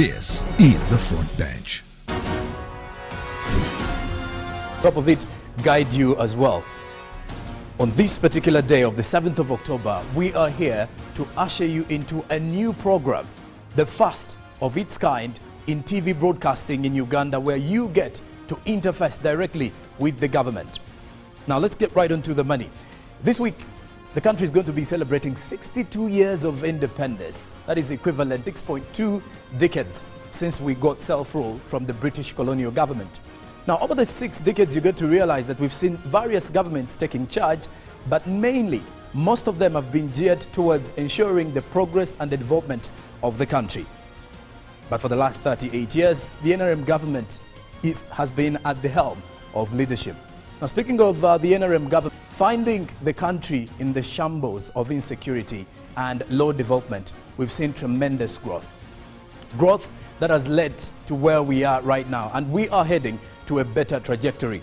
This is the front bench. Top of it, guide you as well. On this particular day of the 7th of October, we are here to usher you into a new program, the first of its kind in TV broadcasting in Uganda, where you get to interface directly with the government. Now let's get right onto the money. This week, the country is going to be celebrating 62 years of independence. That is equivalent 6.2 decades since we got self-rule from the British colonial government. Now, over the 6 decades, you get to realize that we've seen various governments taking charge, but mainly, most of them have been geared towards ensuring the progress and the development of the country. But for the last 38 years, the NRM government has been at the helm of leadership. Now, speaking of the NRM government, finding the country in the shambles of insecurity and low development, we've seen tremendous growth. Growth that has led to where we are right now, and we are heading to a better trajectory.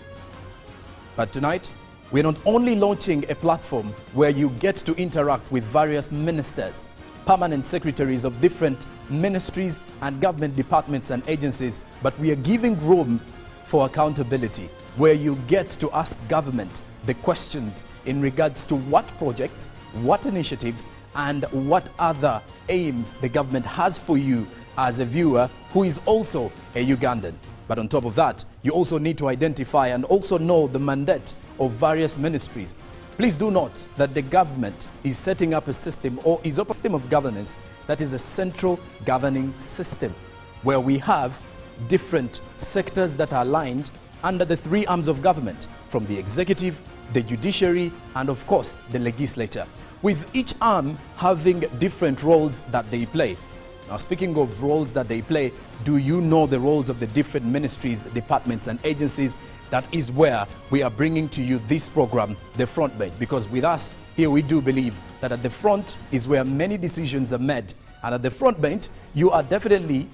But tonight, we're not only launching a platform where you get to interact with various ministers, permanent secretaries of different ministries and government departments and agencies, but we are giving room for accountability, where you get to ask government the questions in regards to what projects, what initiatives, and what other aims the government has for you as a viewer who is also a Ugandan. But on top of that, you also need to identify and also know the mandate of various ministries. Please do note that the government is setting up a system, or is a system of governance that is a central governing system, where we have different sectors that are aligned under the 3 arms of government, from the executive, the judiciary, and of course the legislature, with each arm having different roles that they play. Now, speaking of roles that they play, do you know the roles of the different ministries, departments, and agencies? That is where we are bringing to you this program, The Front Bench, because with us here, we do believe that at the front is where many decisions are made, and at the front bench, you are definitely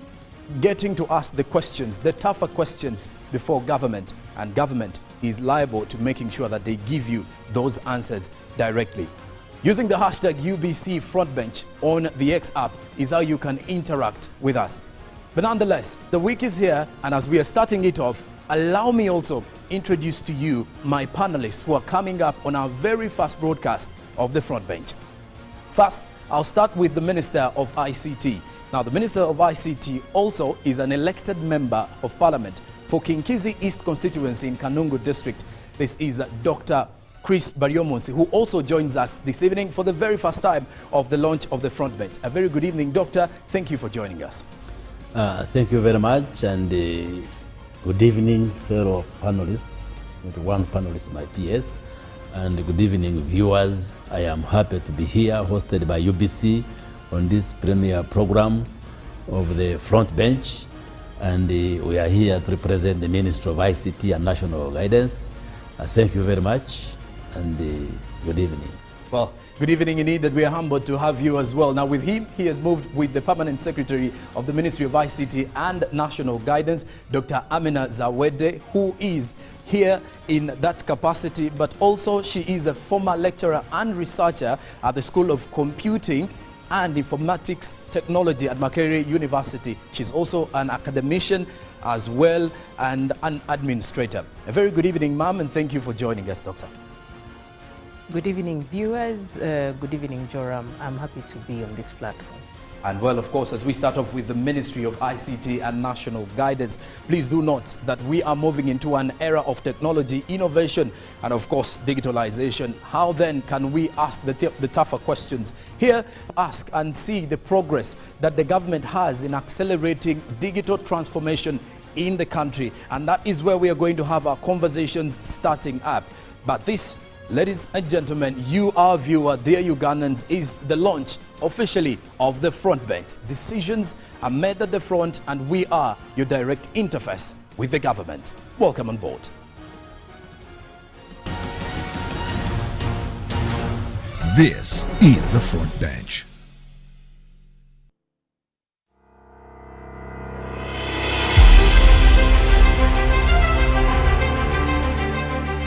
getting to ask the questions, the tougher questions, before government, and government is liable to making sure that they give you those answers directly. Using the hashtag UBC Frontbench on the X app is how you can interact with us. But nonetheless, the week is here, and as we are starting it off, allow me also introduce to you my panelists who are coming up on our very first broadcast of the Front Bench. First, I'll start with the Minister of ICT. Now, the Minister of ICT also is an elected member of Parliament for Kinkizi East constituency in Kanungu district. This is Dr. Baryomunsi, who also joins us this evening for the very first time of the launch of the Front Bench. A very good evening, Doctor. Thank you for joining us. Thank you very much, and good evening, fellow panelists. With one panelist, my PS, and good evening, viewers. I am happy to be here, hosted by UBC on this premier program of the Front Bench, and we are here to represent the Ministry of ICT and National Guidance. Thank you very much, and good evening. Well, good evening indeed, that we are humbled to have you as well. Now with him, he has moved with the Permanent Secretary of the Ministry of ICT and National Guidance, Dr. Aminah Zawedde, who is here in that capacity, but also she is a former lecturer and researcher at the School of Computing and Informatics Technology at Makerere University. She's also an academician as well and an administrator. A very good evening, ma'am, and thank you for joining us, Doctor. Good evening, viewers. Good evening, Joram. I'm happy to be on this platform. And well, of course, as we start off with the Ministry of ICT and National Guidance, please do note that we are moving into an era of technology, innovation, and of course, digitalization. How then can we ask the tougher questions? Here, ask and see the progress that the government has in accelerating digital transformation in the country. And that is where we are going to have our conversations starting up. But this, ladies and gentlemen, you, our viewer, dear Ugandans, is the launch officially of the Front Bench. Decisions are made at the front, and we are your direct interface with the government. Welcome on board. This is the Front Bench.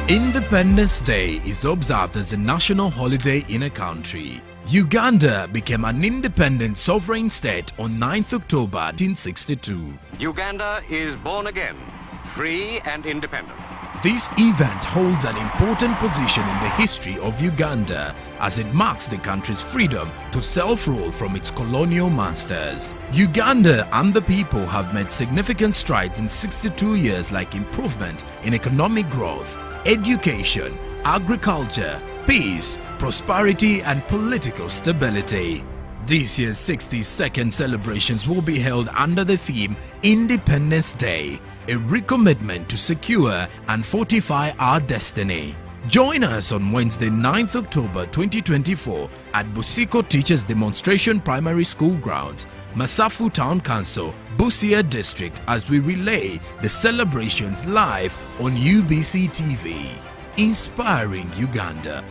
Independence Day is observed as a national holiday in a country. Uganda became an independent sovereign state on 9th October 1962. Uganda is born again, free and independent. This event holds an important position in the history of Uganda as it marks the country's freedom to self-rule from its colonial masters. Uganda and the people have made significant strides in 62 years, like improvement in economic growth, education, agriculture, peace, prosperity and political stability. This year's 62nd celebrations will be held under the theme Independence Day, a recommitment to secure and fortify our destiny. Join us on Wednesday 9th October 2024 at Busiko Teachers Demonstration Primary School grounds, Masafu Town Council, Busia District, as we relay the celebrations live on UBC TV. Inspiring Uganda.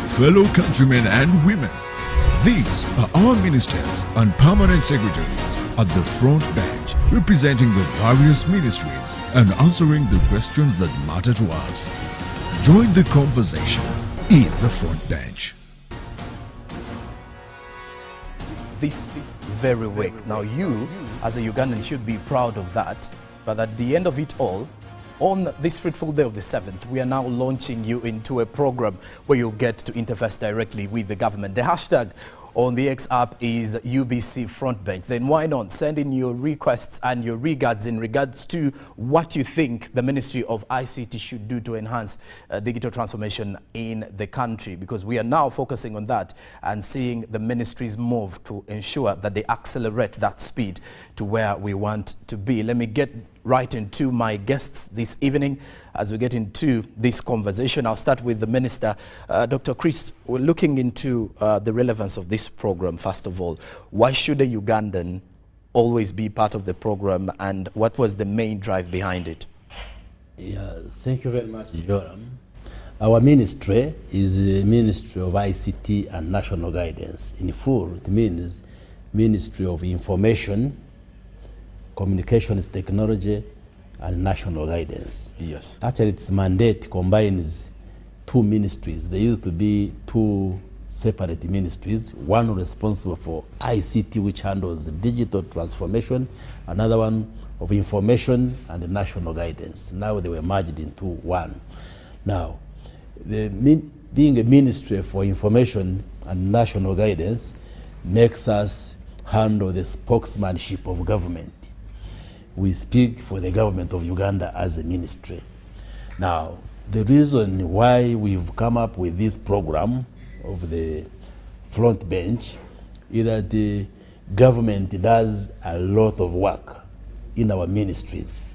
Fellow countrymen and women, these are our ministers and permanent secretaries at the front bench, representing the various ministries and answering the questions that matter to us. Join the conversation. Is the front bench. This very week. Now you, as a Ugandan, should be proud of that. But at the end of it all, on this fruitful day of the 7th, we are now launching you into a program where you'll get to interface directly with the government. The hashtag on the X app is UBC Frontbench. Then why not send in your requests and your regards in regards to what you think the Ministry of ICT should do to enhance digital transformation in the country, because we are now focusing on that and seeing the ministries move to ensure that they accelerate that speed to where we want to be. Let me get right into my guests this evening as we get into this conversation. I'll start with the Minister. Dr. Chris, we're looking into the relevance of this program, first of all. Why should a Ugandan always be part of the program, and what was the main drive behind it? Yeah, thank you very much, Joram. Our ministry is the Ministry of ICT and National Guidance. In full, it means Ministry of Information, Communications Technology and National Guidance. Yes. Actually, its mandate combines two ministries. There used to be two separate ministries, one responsible for ICT, which handles digital transformation, another one of information and national guidance. Now they were merged into one. Now, being a ministry for information and national guidance makes us handle the spokesmanship of government. We speak for the government of Uganda as a ministry. Now, the reason why we've come up with this program of the front bench is that the government does a lot of work in our ministries,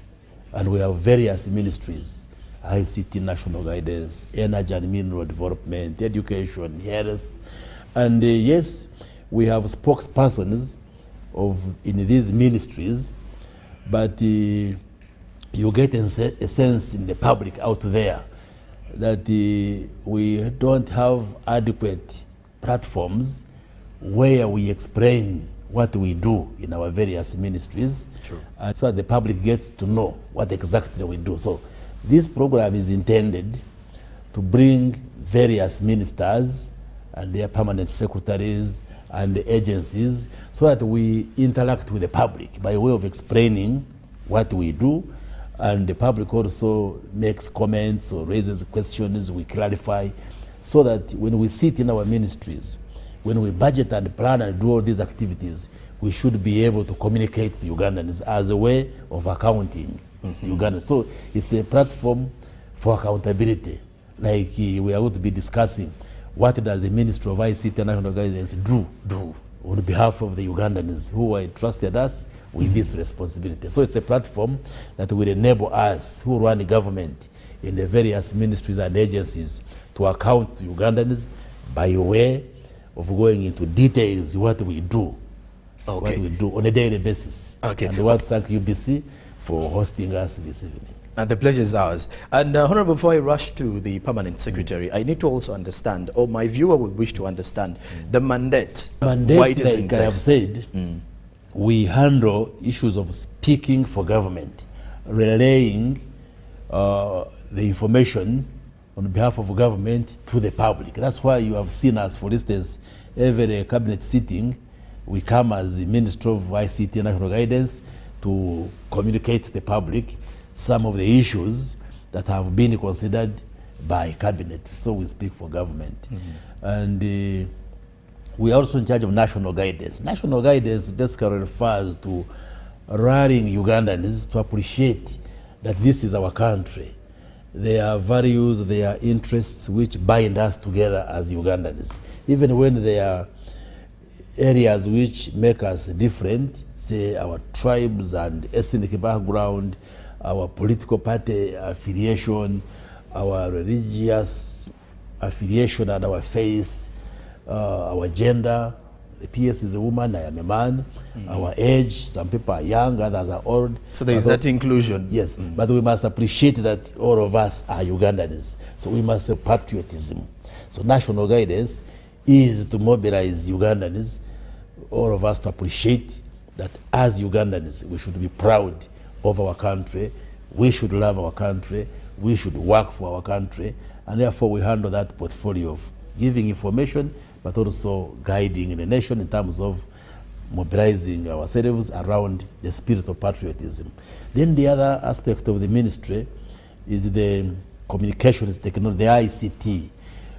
and we have various ministries: ICT, national guidance, energy and mineral development, education, health, and yes, we have spokespersons in these ministries. But you get a sense in the public out there that we don't have adequate platforms where we explain what we do in our various ministries. True. And so the public gets to know what exactly we do. So this program is intended to bring various ministers and their permanent secretaries and the agencies so that we interact with the public by way of explaining what we do, and the public also makes comments or raises questions, we clarify, so that when we sit in our ministries, when we budget and plan and do all these activities, we should be able to communicate to Ugandans as a way of accounting to Ugandans. So it's a platform for accountability. Like we are going to be discussing, what does the Ministry of ICT and National Guidance do on behalf of the Ugandans who are entrusted us with this responsibility? So it's a platform that will enable us who run the government in the various ministries and agencies to account to Ugandans by way of going into details what we do, what we do on a daily basis. Okay. And I want to thank UBC for hosting us this evening. And the pleasure is ours. And Honorable, before I rush to the Permanent Secretary, I need to also understand, or my viewer would wish to understand, the mandate. Why it is in like I have said, we handle issues of speaking for government, relaying the information on behalf of government to the public. That's why you have seen us, for instance, every cabinet sitting, we come as the Minister of ICT and National Guidance to communicate to the public some of the issues that have been considered by cabinet. So we speak for government. And we are also in charge of national guidance. National guidance basically refers to rallying Ugandans to appreciate that this is our country. There are values, there are interests which bind us together as Ugandans. Even when there are areas which make us different, say our tribes and ethnic background, our political party affiliation, our religious affiliation and our faith, our gender. The PS is a woman, I am a man. Our age, some people are young, others are old. So there is that inclusion. Yes, but we must appreciate that all of us are Ugandans. So we must have patriotism. So national guidance is to mobilize Ugandans, all of us, to appreciate that as Ugandans, we should be proud of our country, we should love our country, we should work for our country, and therefore we handle that portfolio of giving information, but also guiding the nation in terms of mobilizing ourselves around the spirit of patriotism. Then the other aspect of the ministry is the communications technology, the ICT,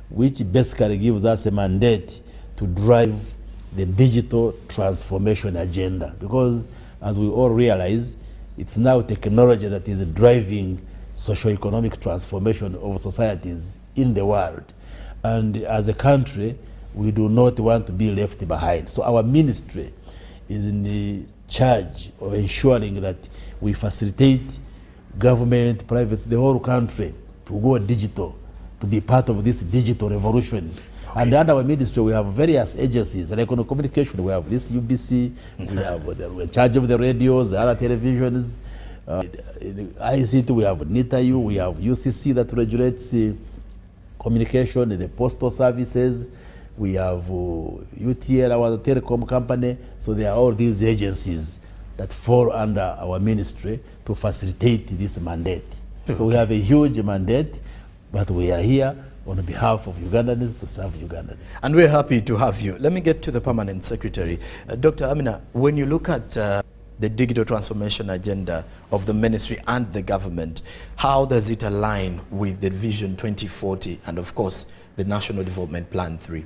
which basically gives us a mandate to drive the digital transformation agenda. Because as we all realize, it's now technology that is driving socio-economic transformation of societies in the world. And as a country, we do not want to be left behind. So our ministry is in the charge of ensuring that we facilitate government, private, the whole country to go digital, to be part of this digital revolution. Okay. And under our ministry, we have various agencies, like on communication, we have this UBC, we have we're in charge of the radios, the other televisions, in ICT, we have NITAU, we have UCC that regulates communication, the postal services, we have UTL, our telecom company. So there are all these agencies that fall under our ministry to facilitate this mandate. Okay. So we have a huge mandate, but we are here on behalf of Ugandans to serve Ugandans. And we're happy to have you. Let me get to the Permanent Secretary. Dr. Aminah, when you look at the digital transformation agenda of the ministry and the government, how does it align with the Vision 2040 and, of course, the National Development Plan 3?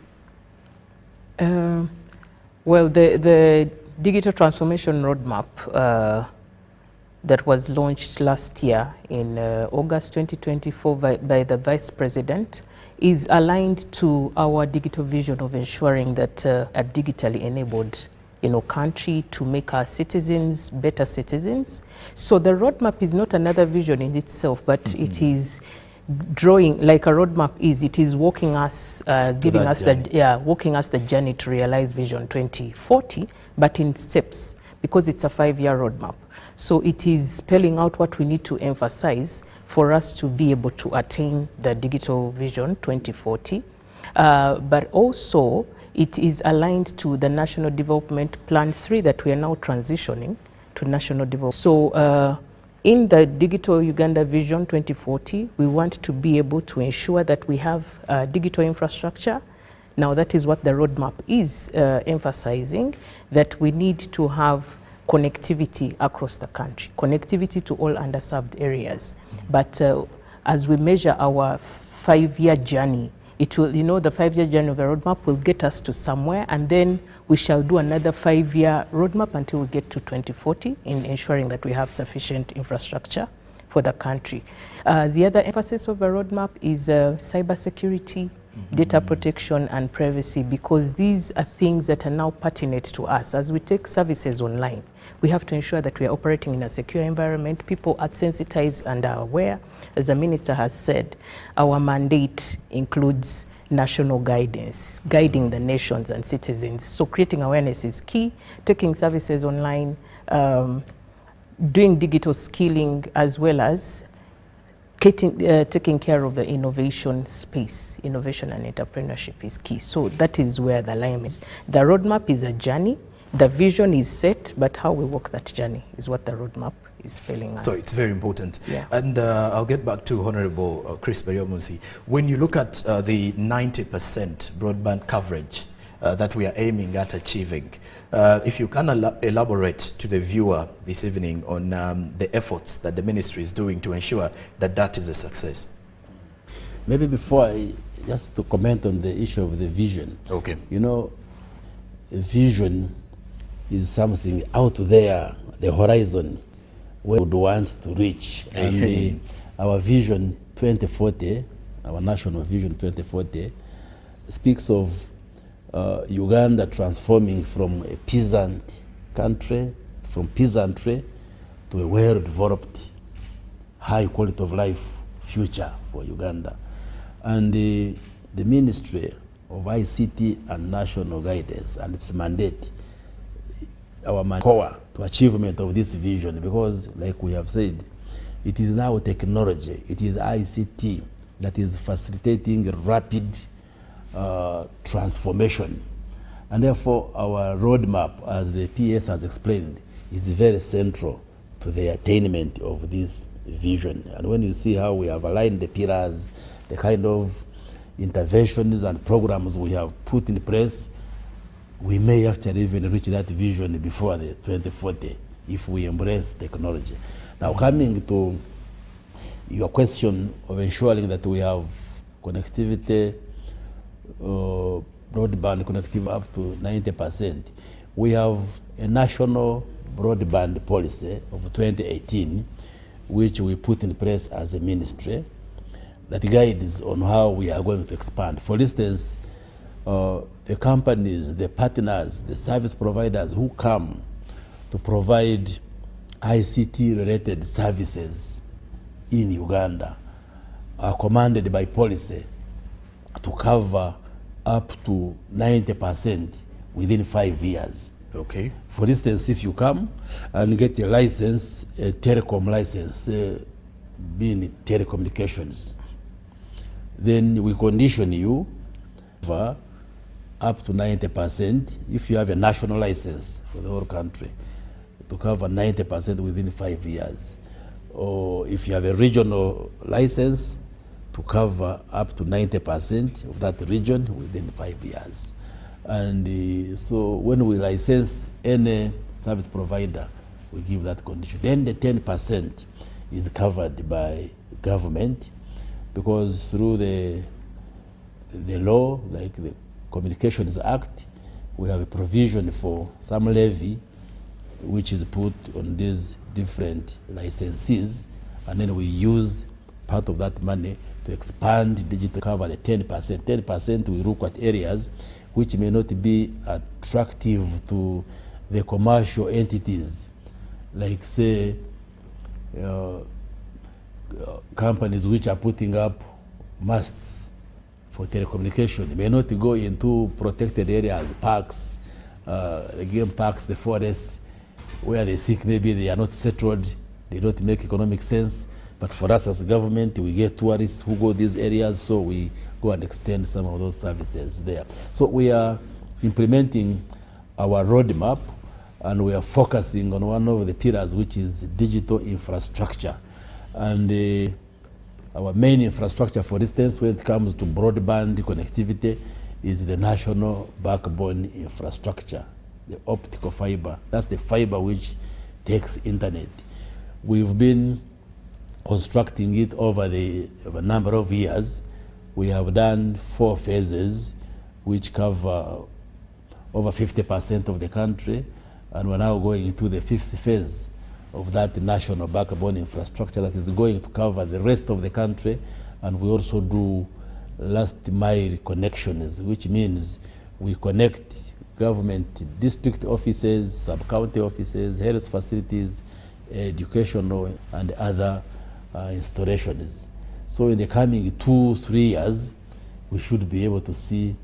Well, the digital transformation roadmap that was launched last year in August 2024 by the Vice President is aligned to our digital vision of ensuring that a digitally enabled country to make our citizens better citizens. So the roadmap is not another vision in itself, but it is drawing, like a roadmap is, it is walking us, giving us walking us the journey to realize Vision 2040, but in steps, because it's a 5-year roadmap. So it is spelling out what we need to emphasize for us to be able to attain the digital vision 2040. But also it is aligned to the National Development Plan 3 that we are now transitioning to National Development. So in the Digital Uganda Vision 2040, we want to be able to ensure that we have digital infrastructure. Now that is what the roadmap is emphasizing, that we need to have connectivity across the country, connectivity to all underserved areas. But as we measure our 5-year journey, it will, the 5-year journey of the roadmap will get us to somewhere, and then we shall do another 5-year roadmap until we get to 2040 in ensuring that we have sufficient infrastructure for the country. The other emphasis of the roadmap is cybersecurity, data protection and privacy, because these are things that are now pertinent to us. As we take services online, we have to ensure that we are operating in a secure environment. People are sensitized and are aware. As the Minister has said, our mandate includes national guidance, guiding the nations and citizens. So creating awareness is key, taking services online, doing digital skilling, as well as taking care of the innovation space. Innovation and entrepreneurship is key. So that is where the alignment is. The roadmap is a journey, The vision is set, but how we walk that journey is what the roadmap is spelling us. So it's very important. Yeah. And I'll get back to Honorable Chris Baryomunsi. When you look at the 90% broadband coverage that we are aiming at achieving, if you can elaborate to the viewer this evening on the efforts that the ministry is doing to ensure that that is a success. Maybe before just to comment on the issue of the vision. Okay. You know, vision is something out there, the horizon, where we would want to reach. And our vision 2040, our national vision 2040, speaks of Uganda transforming from a peasant country, from peasantry to a well-developed, high quality of life future for Uganda. And the Ministry of ICT and National Guidance and its mandate, our core to achievement of this vision, because like we have said, it is now technology, it is ICT that is facilitating rapid transformation. And therefore our roadmap, as the PS has explained, is very central to the attainment of this vision. And when you see how we have aligned the pillars, the kind of interventions and programs we have put in place, we may actually even reach that vision before the 2040 if we embrace technology. Now, coming to your question of ensuring that we have connectivity, broadband connectivity up to 90%, we have a national broadband policy of 2018, which we put in place as a ministry, that guides on how we are going to expand. For instance, the companies, the partners, the service providers who come to provide ICT-related services in Uganda are commanded by policy to cover up to 90% within 5 years. Okay. For instance, if you come and get a license, a telecom license, being telecommunications, then we condition you for up to 90% if you have a national license for the whole country to cover 90% within 5 years. Or if you have a regional license to cover up to 90% of that region within 5 years. And so when we license any service provider, we give that condition. Then the 10% is covered by government, because through the law, like the Communications Act, we have a provision for some levy which is put on these different licensees, and then we use part of that money to expand digital cover at 10%. 10% we look at areas which may not be attractive to the commercial entities, like say companies which are putting up masts for telecommunication. They may not go into protected areas, parks, the game parks, the forests, where they think maybe they are not settled, they don't make economic sense. But for us as a government, we get tourists who go these areas, so we go and extend some of those services there. So we are implementing our roadmap, and we are focusing on one of the pillars, which is digital infrastructure. And our main infrastructure, for instance, when it comes to broadband connectivity, is the national backbone infrastructure, the optical fiber. That's the fiber which takes internet. We've been constructing it over a number of years. We have done 4 phases, which cover over 50% of the country, and we're now going into the 5th phase of that national backbone infrastructure that is going to cover the rest of the country. And we also do last mile connections, which means we connect government district offices, sub-county offices, health facilities, educational and other installations. So in the coming 2-3 years, we should be able to see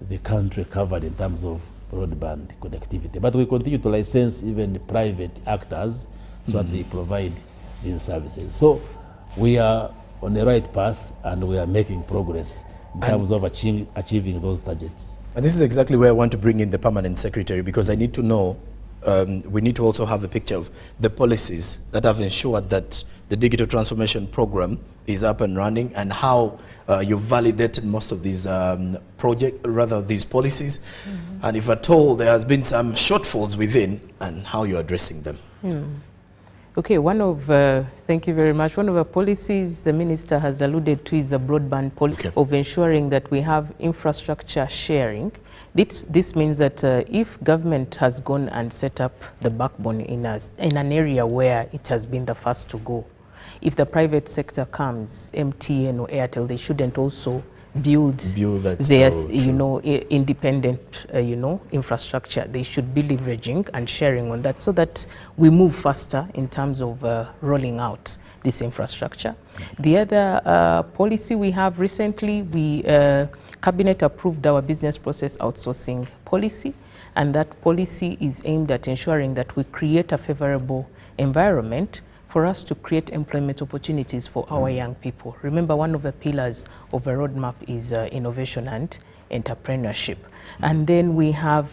the country covered in terms of broadband connectivity. But we continue to license even private actors so that they provide these services. So we are on the right path, and we are making progress in terms of achieving those targets. And this is exactly where I want to bring in the permanent secretary, because I need to know, we need to also have a picture of the policies that have ensured that the digital transformation program is up and running, and how you've validated most of these these policies, and if at all there has been some shortfalls within, and how you're addressing them. Okay, thank you very much. One of the policies the minister has alluded to is the broadband policy of ensuring that we have infrastructure sharing. This means that if government has gone and set up the backbone in an area where it has been the first to go, if the private sector comes, MTN or Airtel, they shouldn't also build their, independent, infrastructure. They should be leveraging and sharing on that, so that we move faster in terms of rolling out this infrastructure. The other policy we have recently, Cabinet approved our business process outsourcing policy, and that policy is aimed at ensuring that we create a favorable environment for us to create employment opportunities for our young people. Remember, one of the pillars of a roadmap is innovation and entrepreneurship. And then we have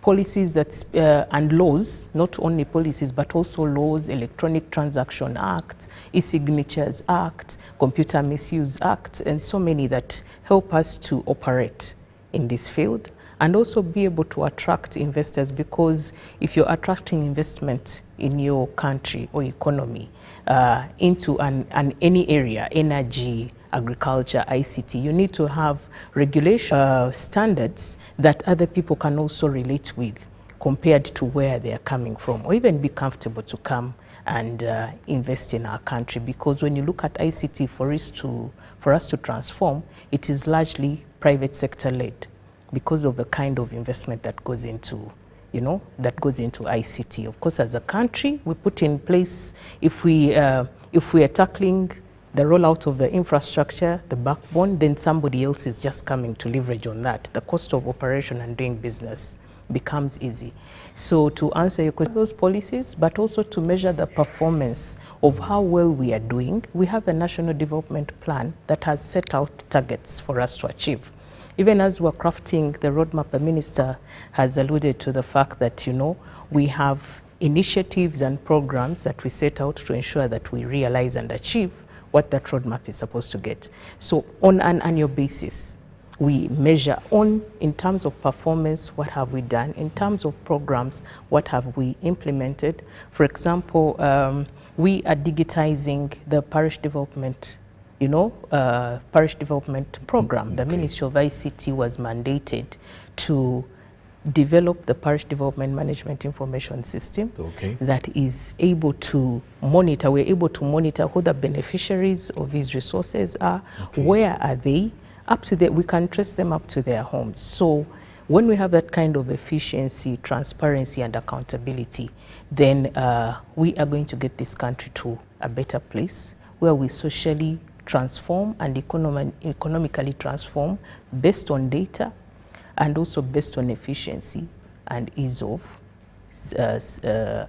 policies and laws, not only policies, but also laws, Electronic Transaction Act, E-Signatures Act, Computer Misuse Act, and so many that help us to operate in this field and also be able to attract investors, because if you're attracting investment in your country or economy into any area, energy, agriculture, ICT, you need to have regulation standards that other people can also relate with, compared to where they are coming from, or even be comfortable to come and invest in our country. Because when you look at ICT, for us to transform, it is largely private sector led, because of the kind of investment that goes into ICT. Of course, as a country, we put in place, if we are tackling the rollout of the infrastructure, the backbone, then somebody else is just coming to leverage on that. The cost of operation and doing business becomes easy. So to answer your question, those policies, but also to measure the performance of how well we are doing, we have a national development plan that has set out targets for us to achieve. Even as we're crafting the roadmap, the minister has alluded to the fact that, we have initiatives and programs that we set out to ensure that we realize and achieve what that roadmap is supposed to get. So on an annual basis, we measure in terms of performance, what have we done? In terms of programs, what have we implemented? For example, we are digitizing the parish development parish development program. The Ministry of ICT was mandated to develop the parish development management information system that is able to monitor, we're able to monitor who the beneficiaries of these resources are, where are they, we can trace them up to their homes. So when we have that kind of efficiency, transparency, and accountability, then we are going to get this country to a better place where we socially transform and economically transform based on data and also based on efficiency and ease of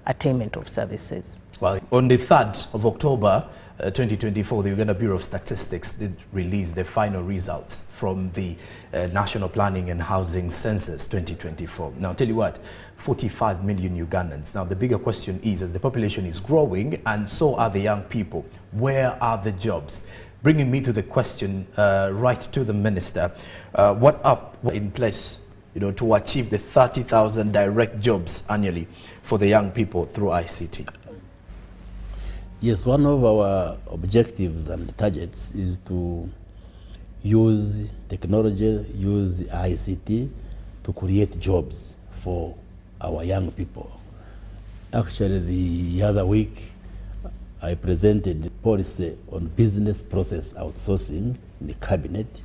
attainment of services. Well, on the 3rd of October 2024, the Uganda Bureau of Statistics did release the final results from the National Planning and Housing Census 2024. Now, I'll tell you what, 45 million Ugandans. Now, the bigger question is, as the population is growing and so are the young people, where are the jobs? Bringing me to the question right to the minister, what are in place to achieve the 30,000 direct jobs annually for the young people through ICT? Yes, one of our objectives and targets is to use technology, use ICT to create jobs for our young people. Actually, the other week, I presented the policy on business process outsourcing in the cabinet.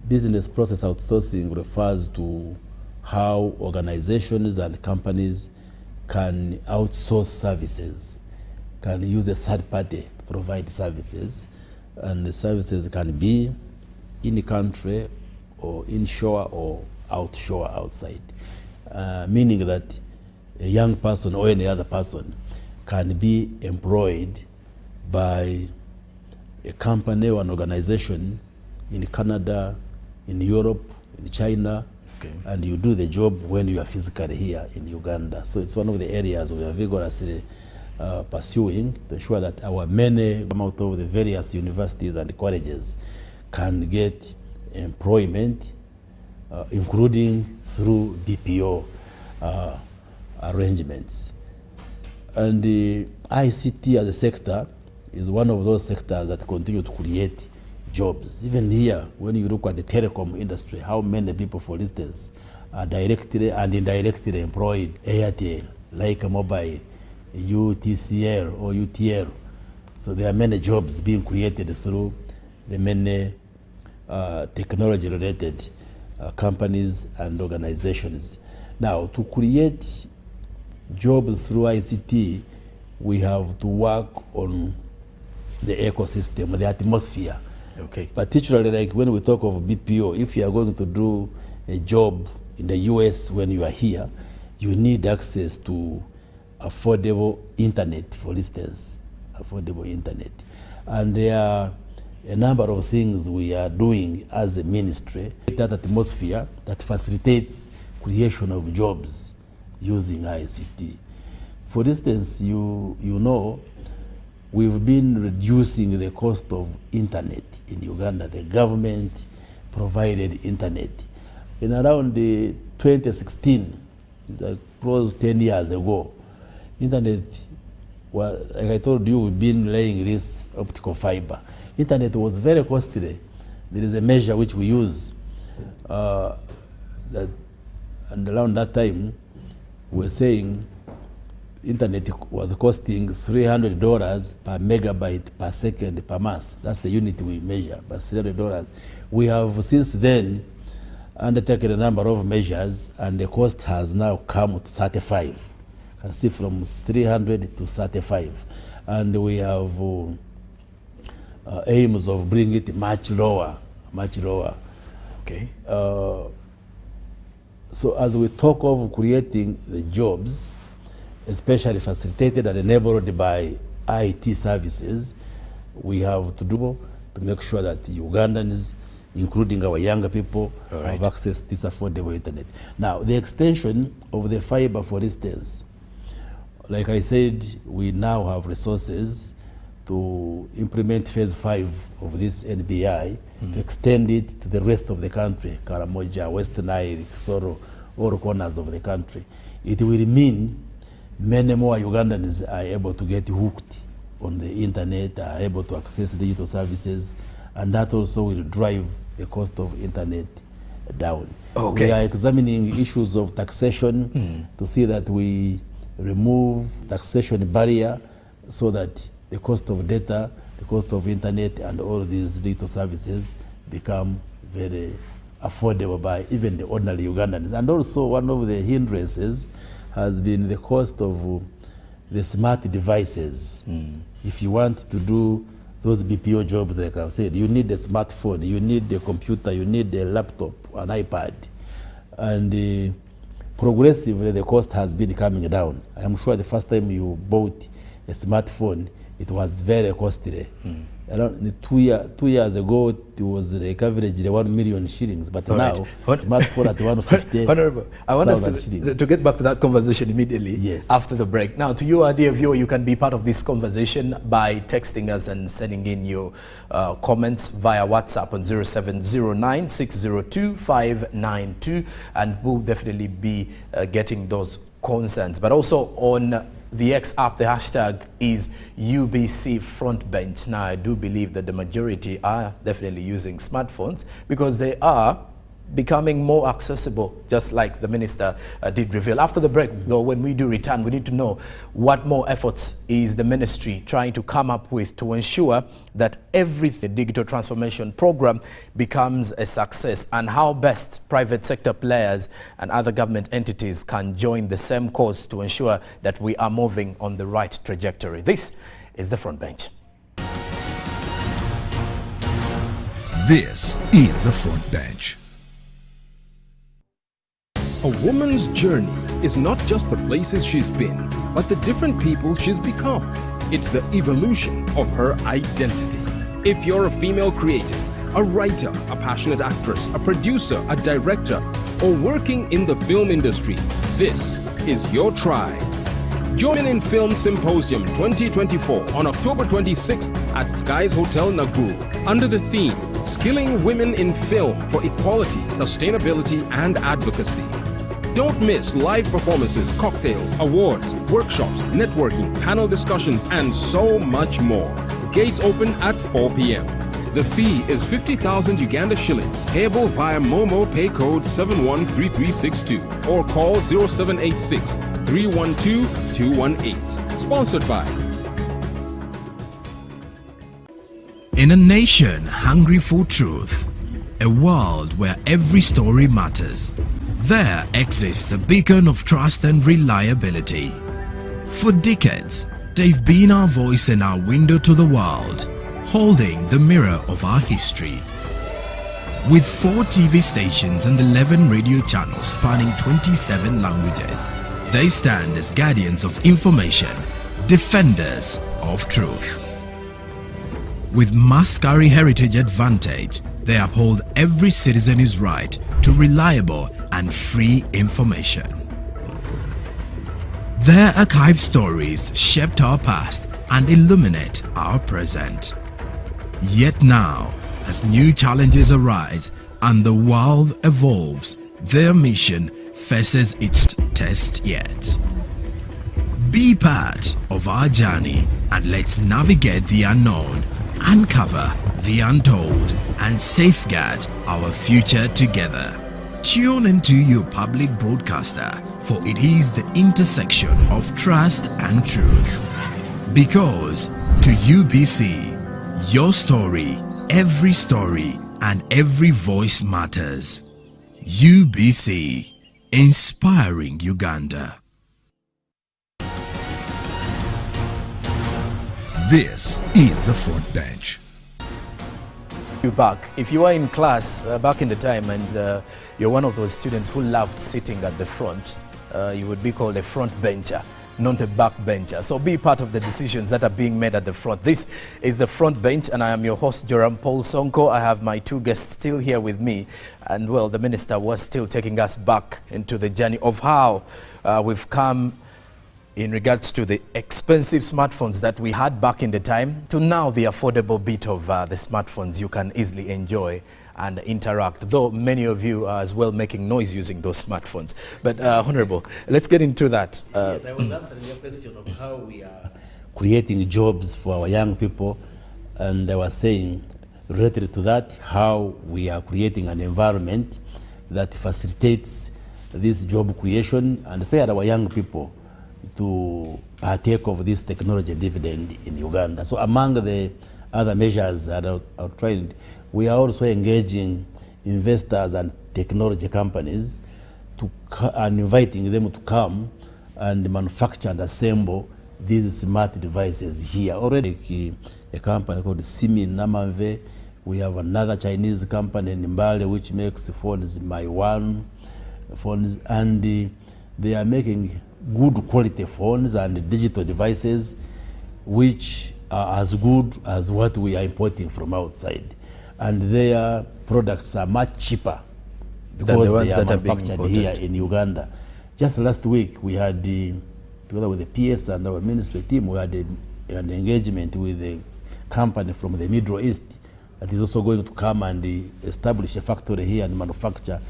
Business process outsourcing refers to how organizations and companies can outsource services, can use a third party to provide services, and the services can be in the country or inshore or outshore, outside, meaning that a young person or any other person can be employed by a company or an organization in Canada, in Europe, in China, Okay. And you do the job when you are physically here in Uganda. So it's one of the areas we are vigorously pursuing to ensure that our many come out of the various universities and colleges can get employment, including through BPO arrangements. And the ICT as a sector is one of those sectors that continue to create jobs. Even here, when you look at the telecom industry, how many people, for instance, are directly and indirectly employed, Airtel, Leica Mobile, UTCL or UTL. So there are many jobs being created through the many technology-related companies and organizations. Now, to create jobs through ICT, we have to work on the ecosystem, the atmosphere. Okay. Particularly like when we talk of BPO, if you are going to do a job in the US when you are here, you need access to affordable internet, for instance, affordable internet. And there are a number of things we are doing as a ministry, that atmosphere that facilitates creation of jobs using ICT. For instance, you know, we've been reducing the cost of internet in Uganda. The government provided internet. In around 2016, like close 10 years ago, internet, well, like I told you, we've been laying this optical fiber. Internet was very costly. There is a measure which we use, and around that time, we're saying internet was costing $300 per megabyte per second per month. That's the unit we measure, but $300. We have since then undertaken a number of measures, and the cost has now come to 35. You can see from 300 to 35. And we have aims of bringing it much lower, much lower. Okay. So as we talk of creating the jobs, especially facilitated and enabled by IT services, we have to do to make sure that Ugandans, including our younger people, have access to this affordable internet. Now, the extension of the fiber, for instance, like I said, we now have resources to implement phase 5 of this NBI, to extend it to the rest of the country, Karamoja, Western Nile, Kisoro, all corners of the country. It will mean many more Ugandans are able to get hooked on the internet, are able to access digital services, and that also will drive the cost of internet down. Okay. We are examining issues of taxation to see that we remove taxation barrier so that the cost of data, the cost of internet, and all these digital services become very affordable by even the ordinary Ugandans. And also one of the hindrances has been the cost of the smart devices. If you want to do those BPO jobs, like I've said, you need a smartphone, you need a computer, you need a laptop, an iPad. And progressively, the cost has been coming down. I'm sure the first time you bought a smartphone, it was very costly. Around 2 years ago, it was like average 1 million shillings, but now smartphone at 150. Honorable, I want us to get back to that conversation immediately after the break. Now, to you, our dear viewer, you can be part of this conversation by texting us and sending in your comments via WhatsApp on 0709 602 592, and we'll definitely be getting those concerns. But also on the X app, the hashtag is UBC Frontbench. Now, I do believe that the majority are definitely using smartphones because they are becoming more accessible, just like the minister did reveal. After the break, though, when we do return, we need to know what more efforts is the ministry trying to come up with to ensure that everything digital transformation program becomes a success, and how best private sector players and other government entities can join the same cause to ensure that we are moving on the right trajectory. This is the Front Bench. This is the Front Bench. A woman's journey is not just the places she's been, but the different people she's become. It's the evolution of her identity. If you're a female creative, a writer, a passionate actress, a producer, a director, or working in the film industry, this is your tribe. Join in Film Symposium 2024 on October 26th at Skies Hotel Nakuru under the theme Skilling Women in Film for Equality, Sustainability and Advocacy. Don't miss live performances, cocktails, awards, workshops, networking, panel discussions, and so much more. Gates open at 4 p.m. The fee is 50,000 Uganda shillings, payable via Momo pay code 713362 or call 0786 312 218. Sponsored by. In a nation hungry for truth, a world where every story matters, there exists a beacon of trust and reliability. For decades, they've been our voice and our window to the world, holding the mirror of our history. With 4 TV stations and 11 radio channels spanning 27 languages, they stand as guardians of information, defenders of truth. With Maskari Heritage Advantage, they uphold every citizen's right to reliable and free information. Their archive stories shaped our past and illuminate our present. Yet now, as new challenges arise and the world evolves, their mission faces its test yet. Be part of our journey and let's navigate the unknown, uncover the untold, and safeguard our future together. Tune into your public broadcaster, for it is the intersection of trust and truth. Because to UBC, your story, and every voice matters. UBC, inspiring Uganda. This is the front bench. You back. If you were in class back in the time and you're one of those students who loved sitting at the front, you would be called a front bencher, not a back bencher. So be part of the decisions that are being made at the front. This is the front bench, and I am your host, Joram Paul Sonko. I have my 2 guests still here with me, and well, the minister was still taking us back into the journey of how we've come in regards to the expensive smartphones that we had back in the time to now the affordable bit of the smartphones you can easily enjoy and interact, though many of you are as well making noise using those smartphones. But Honorable, let's get into that. Yes, I was answering your question of how we are creating jobs for our young people, and I was saying, related to that, how we are creating an environment that facilitates this job creation and especially our young people to partake of this technology dividend in Uganda. So among the other measures that are outlined, we are also engaging investors and technology companies and inviting them to come and manufacture and assemble these smart devices here. Already a company called Simi Namanve, we have another Chinese company in Mbale which makes phones, My One phones, and they are making good quality phones and digital devices which are as good as what we are importing from outside. And their products are much cheaper because they are manufactured here in Uganda. Just last week we had, together with the PS and our ministry team, we had an engagement with a company from the Middle East that is also going to come and establish a factory here and manufacture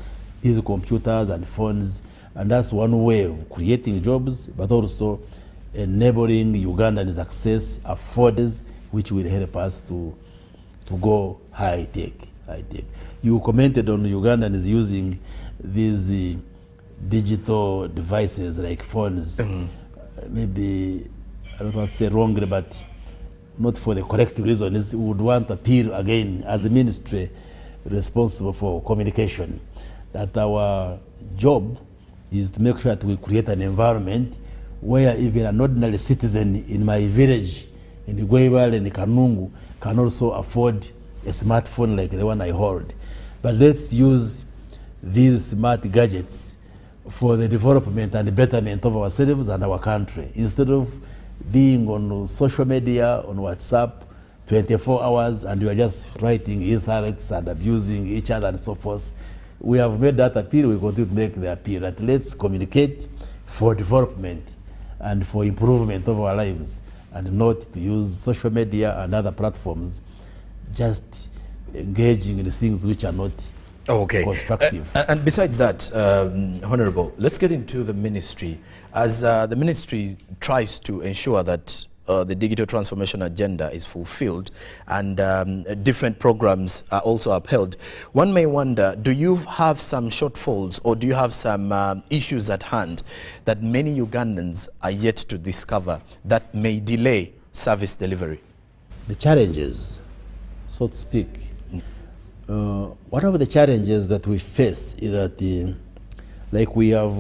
these computers and phones. And that's one way of creating jobs, but also enabling Ugandans access afforders, which will help us to go high tech. You commented on Ugandans using these digital devices like phones. Maybe, I don't want to say wrongly, but not for the correct reasons. We would want to appeal again as a ministry responsible for communication that our job is to make sure that we create an environment where even an ordinary citizen in my village, in Igwebal and Kanungu, can also afford a smartphone like the one I hold. But let's use these smart gadgets for the development and the betterment of ourselves and our country. Instead of being on social media, on WhatsApp, 24 hours, and you are just writing insults and abusing each other and so forth, we have made that appeal, we continue to make the appeal that let's communicate for development and for improvement of our lives, and not to use social media and other platforms just engaging in things which are not constructive. And besides that, Honorable, let's get into the ministry. As the ministry tries to ensure that the digital transformation agenda is fulfilled and different programs are also upheld, one may wonder, do you have some shortfalls or do you have some issues at hand that many Ugandans are yet to discover that may delay service delivery? The challenges, so to speak. One of the challenges that we face is that, like we have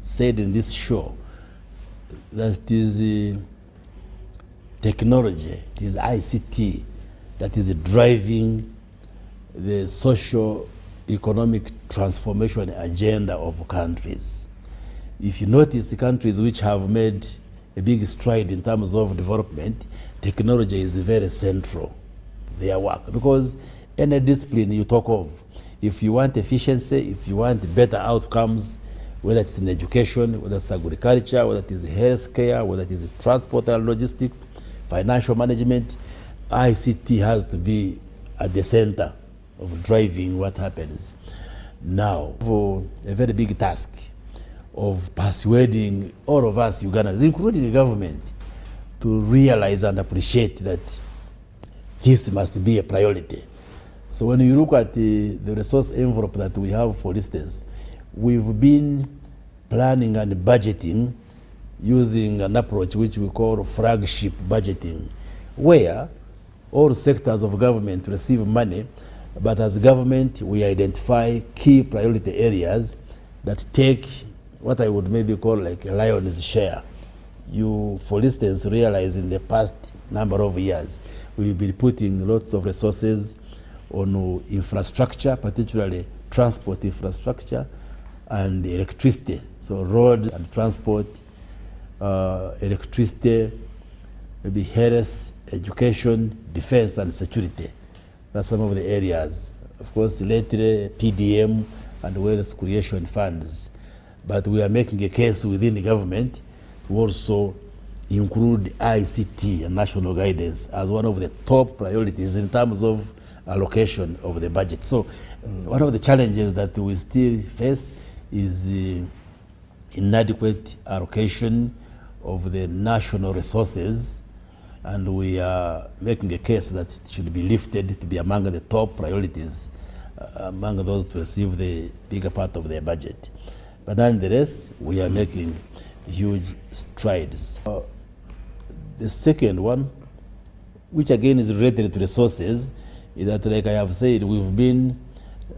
said in this show, that it is technology, it is ICT that is driving the socio-economic transformation agenda of countries. If you notice, the countries which have made a big stride in terms of development, technology is very central to their work, because any discipline you talk of, if you want efficiency, if you want better outcomes, whether it's in education, whether it's agriculture, whether it is healthcare, whether it is transport and logistics, financial management, ICT has to be at the center of driving what happens. Now, for a very big task of persuading all of us Ugandans, including the government, to realize and appreciate that this must be a priority. So when you look at the resource envelope that we have, for instance, we've been planning and budgeting using an approach which we call flagship budgeting, where all sectors of government receive money, but as government we identify key priority areas that take what I would maybe call like a lion's share. You, for instance, realize in the past number of years, we've been putting lots of resources on infrastructure, particularly transport infrastructure and electricity. So roads and transport, electricity, maybe health, education, defense and security. That's some of the areas. Of course, lately PDM and wealth creation funds. But we are making a case within the government to also include ICT and national guidance as one of the top priorities in terms of allocation of the budget. So one of the challenges that we still face is the inadequate allocation of the national resources, and we are making a case that it should be lifted to be among the top priorities, among those to receive the bigger part of their budget. But nonetheless, we are making huge strides. The second one, which again is related to resources, is that, like I have said, we've been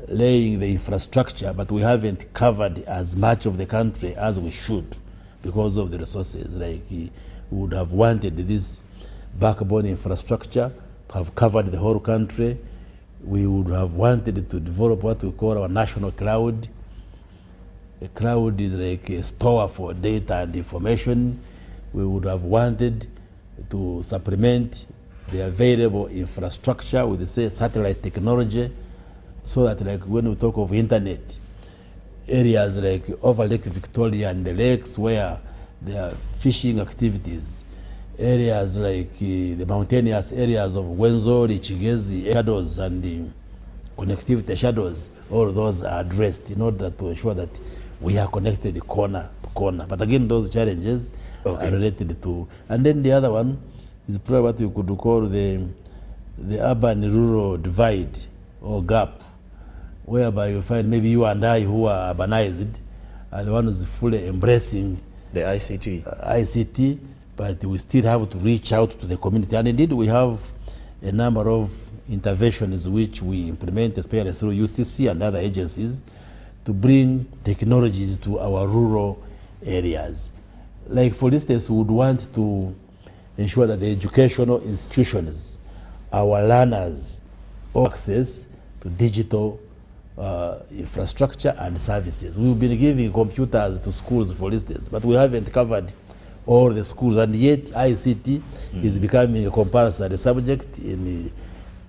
laying the infrastructure, but we haven't covered as much of the country as we should because of the resources. Like we would have wanted this backbone infrastructure to have covered the whole country. We would have wanted to develop what we call our national cloud. A cloud is like a store for data and information. We would have wanted to supplement the available infrastructure with, say, satellite technology, so that, like, when we talk of internet, areas like over Lake Victoria and the lakes where there are fishing activities, areas like the mountainous areas of Wenzori, Chigezi, shadows and the connectivity shadows, all those are addressed in order to ensure that we are connected corner to corner. But again, those challenges are related to, and then the other one is probably what you could call the urban-rural divide or gap, whereby you find maybe you and I who are urbanized are the ones fully embracing the ICT, but we still have to reach out to the community. And indeed, we have a number of interventions which we implement, especially through UCC and other agencies, to bring technologies to our rural areas. Like, for instance, we would want to ensure that the educational institutions, our learners, access to digital infrastructure and services. We've been giving computers to schools, for instance, but we haven't covered all the schools, and yet ICT is becoming a compulsory subject in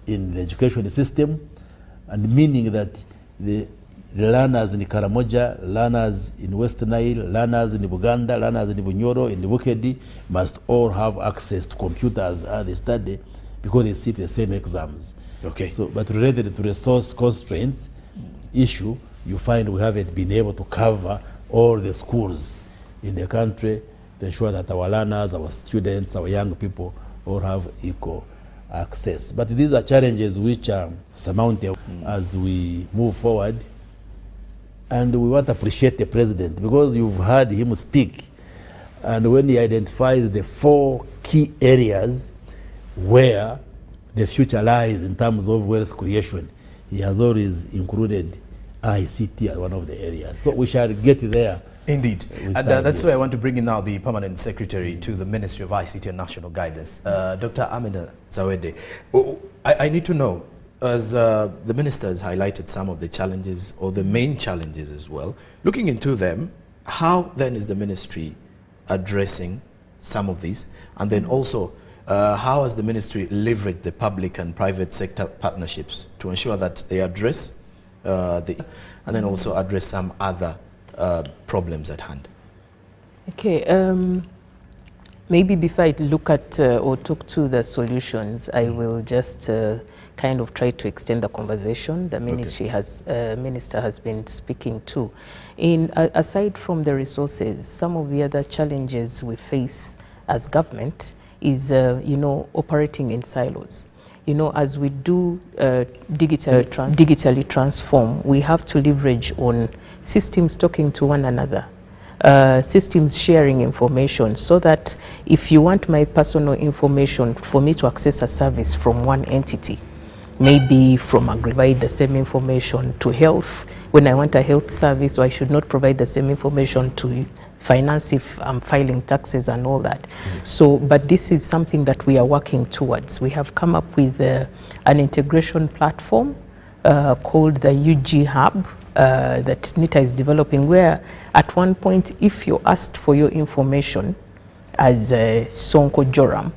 the education system, and meaning that the learners in Karamoja, learners in West Nile, learners in Buganda, learners in Bunyoro, in Bukedi must all have access to computers as they study because they sit the same exams. Okay. So, but related to resource constraints issue, you find we haven't been able to cover all the schools in the country to ensure that our learners, our students, our young people all have equal access. But these are challenges which are surmountable as we move forward. And we want to appreciate the president because you've heard him speak. And when he identifies the 4 key areas where the future lies in terms of wealth creation, he has always included ICT as one of the areas. So we shall get there. Indeed. And that's why I want to bring in now the Permanent Secretary to the Ministry of ICT and National Guidance, Dr. Aminah Zawedde. I need to know, as the Minister has highlighted some of the challenges, or the main challenges as well, looking into them, how then is the Ministry addressing some of these? And then also, how has the Ministry leveraged the public and private sector partnerships to ensure that they address and then also address some other problems at hand? Okay, maybe before I look at or talk to the solutions, I will just kind of try to extend the conversation the ministry minister has been speaking to. Aside from the resources, some of the other challenges we face as government is, operating in silos. As we do digitally transform, we have to leverage on systems talking to one another, systems sharing information, so that if you want my personal information for me to access a service from one entity, maybe from provide the same information to health, when I want a health service, so I should not provide the same information to finance if I'm filing taxes and all that. So, but this is something that we are working towards. We have come up with an integration platform called the UG Hub that NITA is developing, where at one point, if you're asked for your information as Sonko Joram,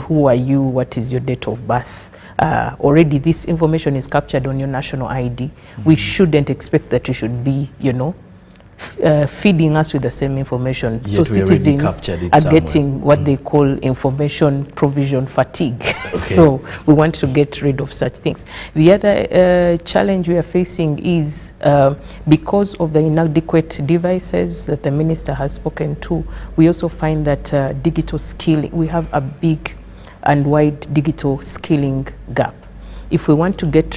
who are you, what is your date of birth, already this information is captured on your national ID. We shouldn't expect that you should be, feeding us with the same information. Yet so citizens are getting what they call information provision fatigue. So we want to get rid of such things. The other challenge we are facing is because of the inadequate devices that the minister has spoken to, we also find that digital skilling, we have a big and wide digital skilling gap. If we want to get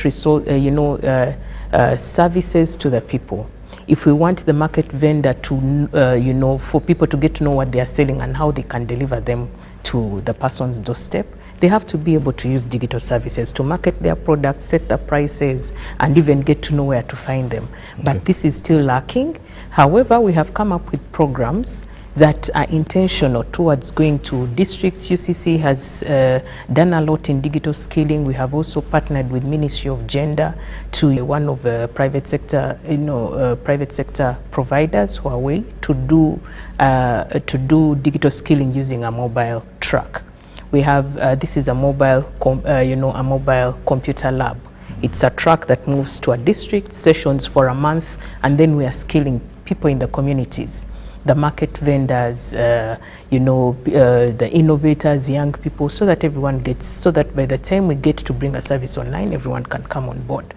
services to the people, if we want the market vendor to, for people to get to know what they are selling and how they can deliver them to the person's doorstep, they have to be able to use digital services to market their products, set the prices, and even get to know where to find them. But this is still lacking. However, we have come up with programs that are intentional towards going to districts. UCC has done a lot in digital skilling. We have also partnered with Ministry of Gender to one of the private sector, private sector providers, Huawei, to do digital skilling using a mobile truck. We have this is a mobile, a mobile computer lab. It's a truck that moves to a district, sessions for a month, and then we are skilling people in the communities, the market vendors, the innovators, young people, so that everyone gets, so that by the time we get to bring a service online, everyone can come on board.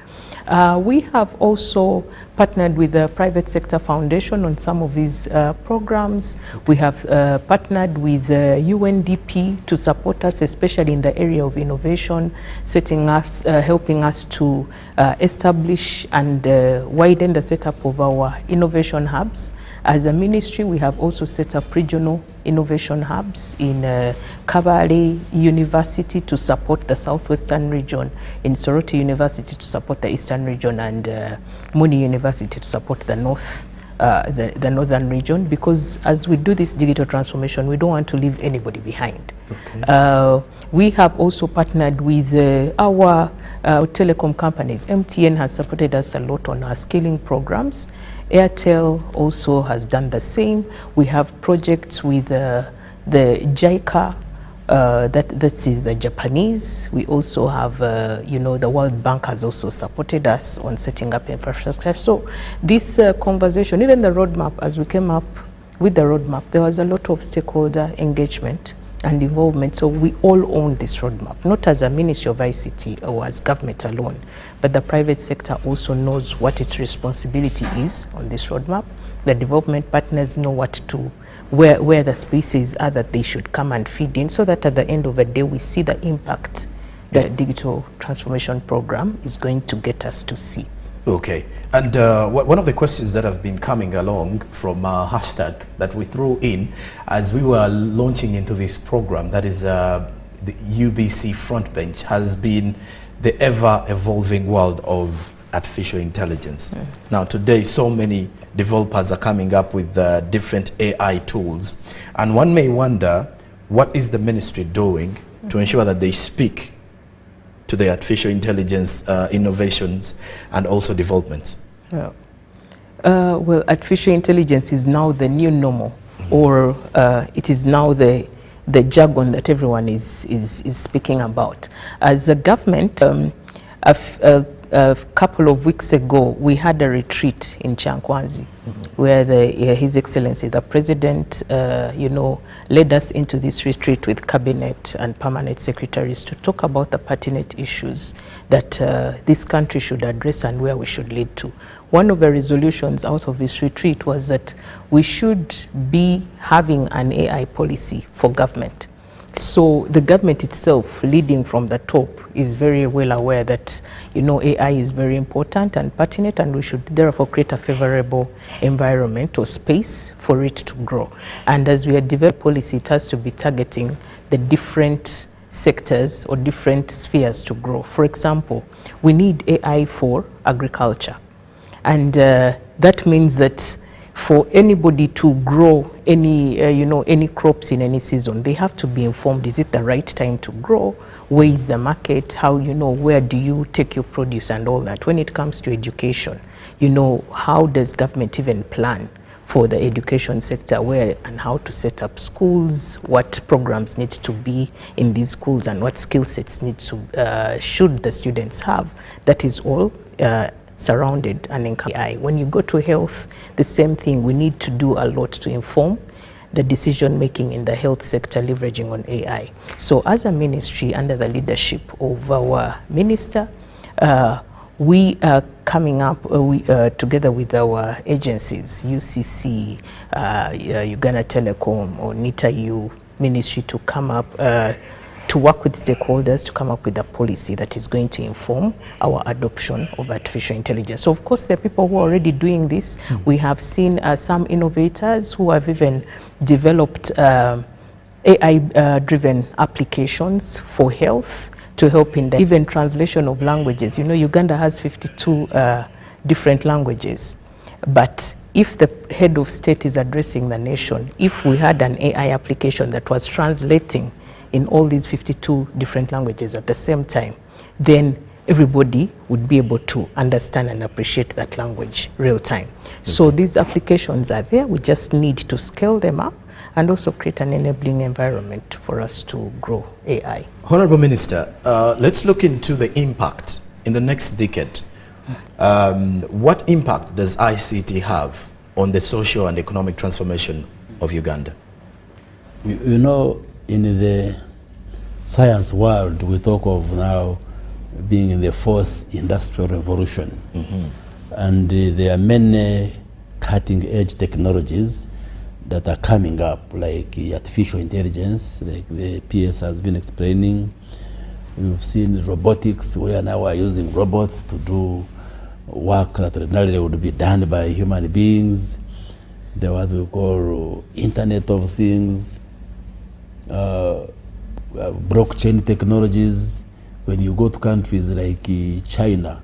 We have also partnered with the Private Sector Foundation on some of these programs. We have partnered with UNDP to support us, especially in the area of innovation, helping us to establish and widen the setup of our innovation hubs. As a ministry, we have also set up regional innovation hubs in Kabale University to support the southwestern region, in Soroti University to support the eastern region, and Muni University to support the the northern region, because as we do this digital transformation, we don't want to leave anybody behind. We have also partnered with our telecom companies. MTN has supported us a lot on our skilling programs. Airtel also has done the same. We have projects with the JICA That is the Japanese. We also have, the World Bank has also supported us on setting up infrastructure. So this conversation, even the roadmap, as we came up with the roadmap, there was a lot of stakeholder engagement and involvement. So we all own this roadmap, not as a Ministry of ICT or as government alone, but the private sector also knows what its responsibility is on this roadmap. The development partners know where the spaces are that they should come and feed in, so that at the end of the day we see the impact the digital transformation program is going to get us to see. Okay, and one of the questions that have been coming along from hashtag that we threw in as we were launching into this program, that is the UBC Frontbench, has been the ever-evolving world of artificial intelligence. Now today, so many developers are coming up with different AI tools, and one may wonder, what is the ministry doing to ensure that they speak to the artificial intelligence innovations and also developments? Well, artificial intelligence is now the new normal, or it is now the jargon that everyone is speaking about. As a government, a couple of weeks ago, we had a retreat in Chankwanzi, where His Excellency, the President, led us into this retreat with cabinet and permanent secretaries to talk about the pertinent issues that this country should address and where we should lead to. One of the resolutions out of this retreat was that we should be having an AI policy for government. So the government itself, leading from the top, is very well aware that AI is very important and pertinent, and we should therefore create a favorable environment or space for it to grow. And as we are developing policy, it has to be targeting the different sectors or different spheres to grow. For example, we need AI for agriculture, and that means that for anybody to grow any crops in any season, they have to be informed, is it the right time to grow? Where is the market? How, where do you take your produce and all that? When it comes to education, how does government even plan for the education sector, where and how to set up schools, what programs need to be in these schools, and what skill sets should the students have? That is all surrounded and encompassed AI. When you go to health, the same thing. We need to do a lot to inform the decision making in the health sector, leveraging on AI. So as a ministry, under the leadership of our minister, we are coming up together with our agencies, UCC, Uganda Telecom, or NITA-U ministry, to come up to work with stakeholders to come up with a policy that is going to inform our adoption of artificial intelligence. So of course, there are people who are already doing this. We have seen some innovators who have even developed AI-driven applications for health to help in the even translation of languages. Uganda has 52 different languages, but if the head of state is addressing the nation, if we had an AI application that was translating in all these 52 different languages at the same time, then everybody would be able to understand and appreciate that language real time. So these applications are there. We just need to scale them up and also create an enabling environment for us to grow AI. Honorable Minister, let's look into the impact in the next decade. What impact does ICT have on the social and economic transformation of Uganda? In the science world, we talk of now being in the fourth industrial revolution. And there are many cutting-edge technologies that are coming up, like artificial intelligence, like the PS has been explaining. We've seen robotics, where now we're using robots to do work that ordinarily would be done by human beings. There what we call Internet of Things, blockchain technologies. When you go to countries like China,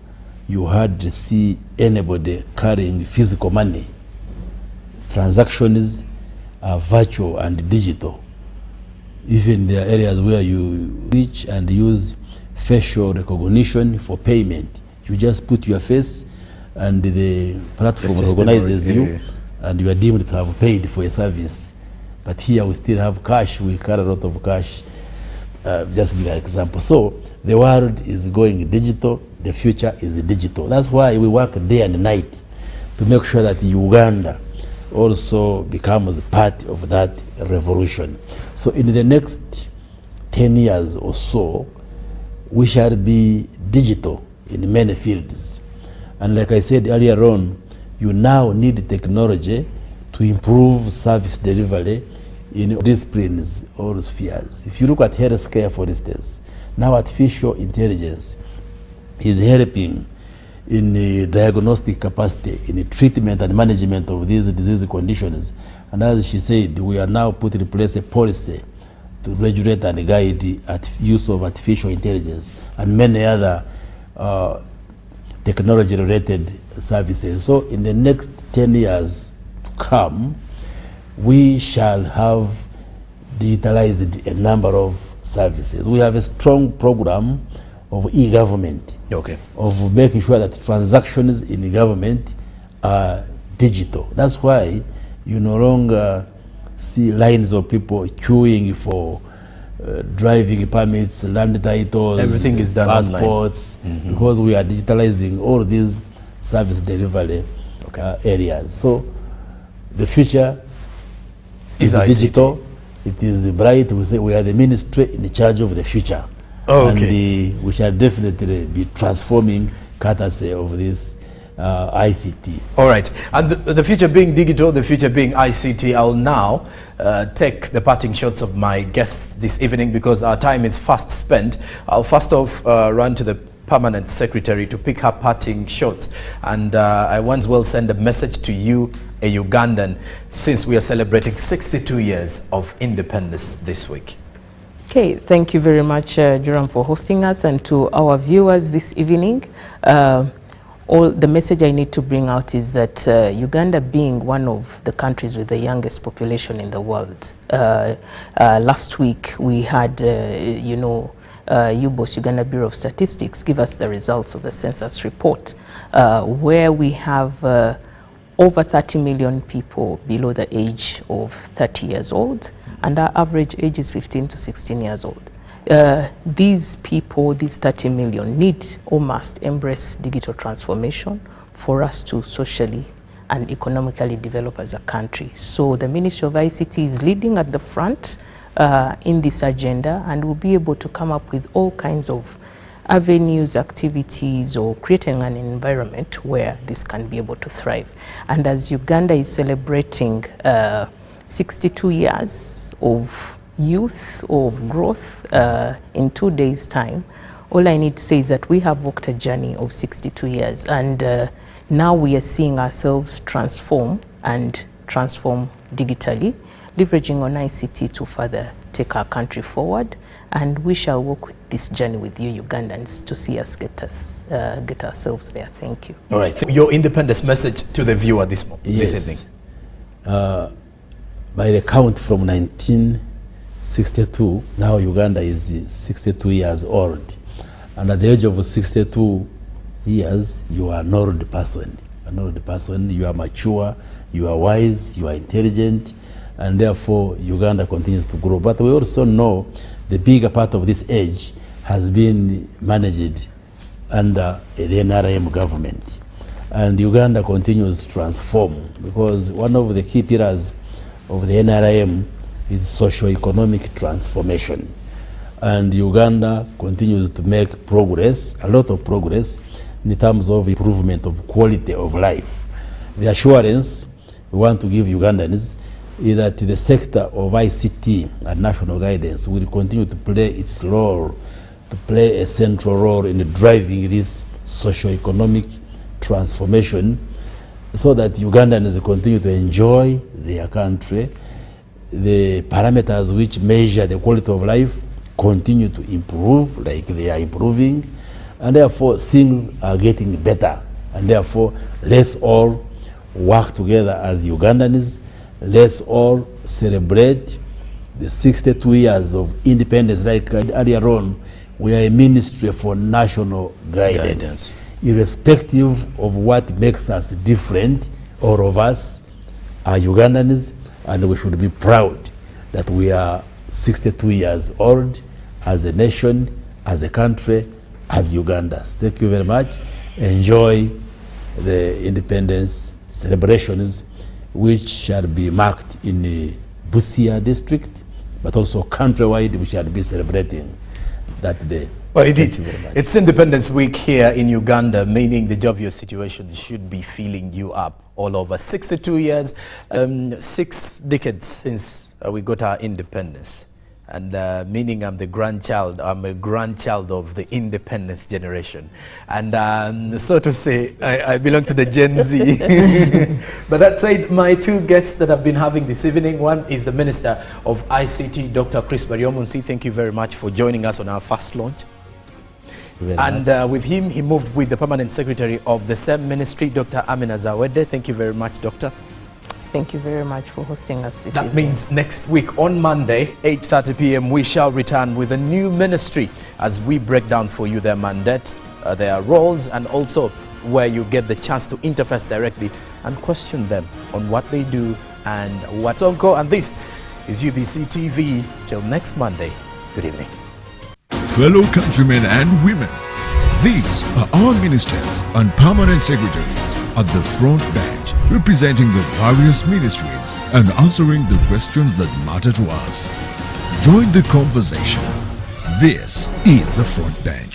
you hardly see anybody carrying physical money. Transactions are virtual and digital. Even there are areas where you reach and use facial recognition for payment. You just put your face and the platform recognizes you, and you are deemed to have paid for a service. But here we still have cash, we carry a lot of cash. Just give you an example. So the world is going digital, the future is digital. That's why we work day and night to make sure that Uganda also becomes part of that revolution. So in the next 10 years or so, we shall be digital in many fields. And like I said earlier on, you now need technology to improve service delivery in disciplines or spheres. If you look at healthcare, for instance, now artificial intelligence is helping in the diagnostic capacity, in the treatment and management of these disease conditions. And as she said, we are now putting in place a policy to regulate and guide the use of artificial intelligence and many other technology-related services. So in the next 10 years to come, we shall have digitalized a number of services. We have a strong program of e-government, of making sure that transactions in the government are digital. That's why you no longer see lines of people queuing for driving permits, land titles, everything is done passports, because we are digitalizing all these service delivery areas. So the future is digital. It is bright. We say we are the ministry in charge of the future. And we shall definitely be transforming courtesy of this ICT. All right. And the future being digital, the future being ICT, I'll now take the parting shots of my guests this evening because our time is fast spent. I'll first off run to the Permanent Secretary to pick her parting shots. And I once will send a message to you, a Ugandan, since we are celebrating 62 years of independence this week. Okay, thank you very much, Joram, for hosting us, and to our viewers this evening. All the message I need to bring out is that Uganda, being one of the countries with the youngest population in the world, last week we had, UBOS, Uganda Bureau of Statistics, give us the results of the census report, where we have over 30 million people below the age of 30 years old, and our average age is 15 to 16 years old. These people, these 30 million, need or must embrace digital transformation for us to socially and economically develop as a country. So the Ministry of ICT is leading at the front in this agenda, and will be able to come up with all kinds of avenues, activities, or creating an environment where this can be able to thrive. And as Uganda is celebrating 62 years of youth, of growth in 2 days' time, all I need to say is that we have walked a journey of 62 years, and now we are seeing ourselves transform and transform digitally, leveraging on ICT to further take our country forward. And we shall walk with this journey with you Ugandans to see us get ourselves there. Thank you. All right. Your independence message to the viewer this evening. By the count from 1962, now Uganda is 62 years old. And at the age of 62 years, you are an old person. An old person, you are mature, you are wise, you are intelligent, and therefore Uganda continues to grow. But we also know the bigger part of this age has been managed under the NRM government. And Uganda continues to transform, because one of the key pillars of the NRM is socio-economic transformation. And Uganda continues to make progress, a lot of progress, in terms of improvement of quality of life. The assurance we want to give Ugandans is that the sector of ICT and national guidance will continue to play its role, to play a central role in driving this socio-economic transformation, so that Ugandans continue to enjoy their country. The parameters which measure the quality of life continue to improve, like they are improving, and therefore things are getting better. And therefore, let's all work together as Ugandans. Let's all celebrate the 62 years of independence. Like earlier on, we are a ministry for national guidance. Irrespective of what makes us different, all of us are Ugandans, and we should be proud that we are 62 years old as a nation, as a country, as Uganda. Thank you very much. Enjoy the independence celebrations, which shall be marked in the Busia district, but also countrywide. We shall be celebrating that day. Well, indeed, it's Independence Week here in Uganda, meaning the jovial situation should be filling you up all over. 62 years, 6 decades since we got our independence. And meaning I'm a grandchild of the independence generation. And so to say, I belong to the Gen Z. But that said, my 2 guests that I've been having this evening, one is the Minister of ICT, Dr. Baryomunsi. Thank you very much for joining us on our first launch. And with him, he moved with the Permanent Secretary of the same ministry, Dr. Aminah Zawedde. Thank you very much, Doctor. Thank you very much for hosting us this That evening. means next week on Monday, 8:30 p.m., we shall return with a new ministry as we break down for you their mandate, their roles, and also where you get the chance to interface directly and question them on what they do and what's on go. And this is UBC TV. Till next Monday. Good evening. Fellow countrymen and women, these are our ministers and permanent secretaries at the front bench, representing the various ministries and answering the questions that matter to us. Join the conversation. This is the front bench.